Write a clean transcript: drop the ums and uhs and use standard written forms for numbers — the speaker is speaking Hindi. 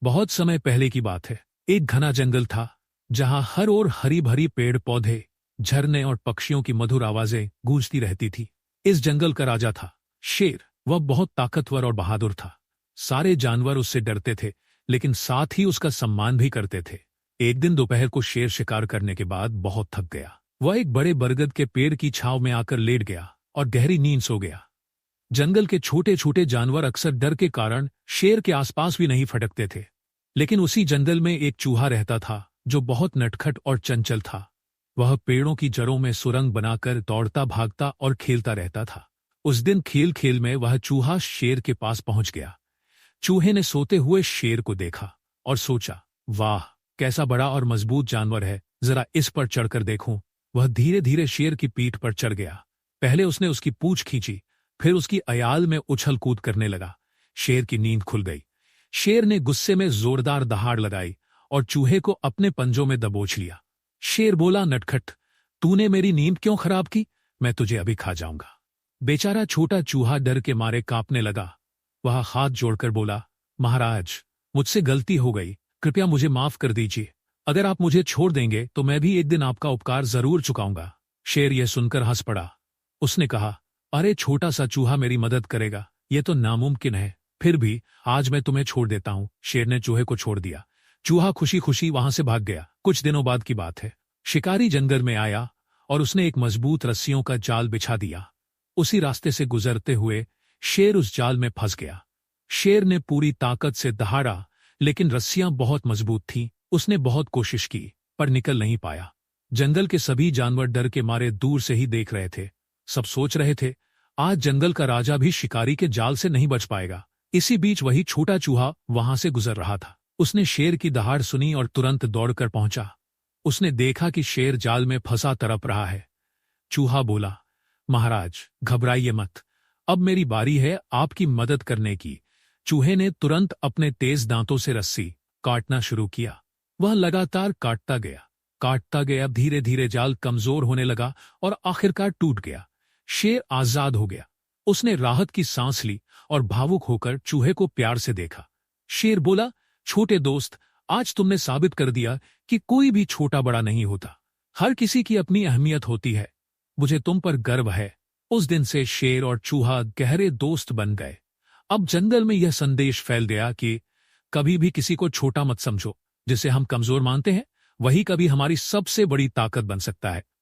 बहुत समय पहले की बात है। एक घना जंगल था जहां हर ओर हरी भरी पेड़ पौधे, झरने और पक्षियों की मधुर आवाजें गूंजती रहती थी। इस जंगल का राजा था शेर। वह बहुत ताकतवर और बहादुर था। सारे जानवर उससे डरते थे, लेकिन साथ ही उसका सम्मान भी करते थे। एक दिन दोपहर को शेर शिकार करने के बाद बहुत थक गया। वह एक बड़े बरगद के पेड़ की छांव में आकर लेट गया और गहरी नींद सो गया। जंगल के छोटे छोटे जानवर अक्सर डर के कारण शेर के आसपास भी नहीं फटकते थे। लेकिन उसी जंगल में एक चूहा रहता था जो बहुत नटखट और चंचल था। वह पेड़ों की जड़ों में सुरंग बनाकर दौड़ता भागता और खेलता रहता था। उस दिन खेल खेल में वह चूहा शेर के पास पहुंच गया। चूहे ने सोते हुए शेर को देखा और सोचा, वाह, कैसा बड़ा और मजबूत जानवर है, जरा इस पर चढ़कर देखूं। वह धीरे धीरे शेर की पीठ पर चढ़ गया। पहले उसने उसकी पूंछ खींची, फिर उसकी अयाल में उछल कूद करने लगा। शेर की नींद खुल गई। शेर ने गुस्से में जोरदार दहाड़ लगाई और चूहे को अपने पंजों में दबोच लिया। शेर बोला, नटखट, तूने मेरी नींद क्यों खराब की? मैं तुझे अभी खा जाऊंगा। बेचारा छोटा चूहा डर के मारे कांपने लगा। वह हाथ जोड़कर बोला, महाराज, मुझसे गलती हो गई, कृपया मुझे माफ कर दीजिए। अगर आप मुझे छोड़ देंगे तो मैं भी एक दिन आपका उपकार जरूर चुकाऊंगा। शेर यह सुनकर हंस पड़ा। उसने कहा, अरे छोटा सा चूहा मेरी मदद करेगा, यह तो नामुमकिन है। फिर भी आज मैं तुम्हें छोड़ देता हूं। शेर ने चूहे को छोड़ दिया। चूहा खुशी खुशी वहां से भाग गया। कुछ दिनों बाद की बात है। शिकारी जंगल में आया और उसने एक मजबूत रस्सियों का जाल बिछा दिया। उसी रास्ते से गुजरते हुए शेर उस जाल में फंस गया। शेर ने पूरी ताकत से दहाड़ा, लेकिन रस्सियां बहुत मजबूत थीं। उसने बहुत कोशिश की पर निकल नहीं पाया। जंगल के सभी जानवर डर के मारे दूर से ही देख रहे थे। सब सोच रहे थे, आज जंगल का राजा भी शिकारी के जाल से नहीं बच पाएगा। इसी बीच वही छोटा चूहा वहां से गुजर रहा था। उसने शेर की दहाड़ सुनी और तुरंत दौड़कर पहुंचा। उसने देखा कि शेर जाल में फंसा तड़प रहा है। चूहा बोला, महाराज, घबराइए मत, अब मेरी बारी है आपकी मदद करने की। चूहे ने तुरंत अपने तेज दांतों से रस्सी काटना शुरू किया। वह लगातार काटता गया। धीरे धीरे जाल कमजोर होने लगा और आखिरकार टूट गया। शेर आजाद हो गया। उसने राहत की सांस ली और भावुक होकर चूहे को प्यार से देखा। शेर बोला, छोटे दोस्त, आज तुमने साबित कर दिया कि कोई भी छोटा बड़ा नहीं होता। हर किसी की अपनी अहमियत होती है। मुझे तुम पर गर्व है। उस दिन से शेर और चूहा गहरे दोस्त बन गए। अब जंगल में यह संदेश फैल गया कि कभी भी किसी को छोटा मत समझो। जिसे हम कमजोर मानते हैं वही कभी हमारी सबसे बड़ी ताकत बन सकता है।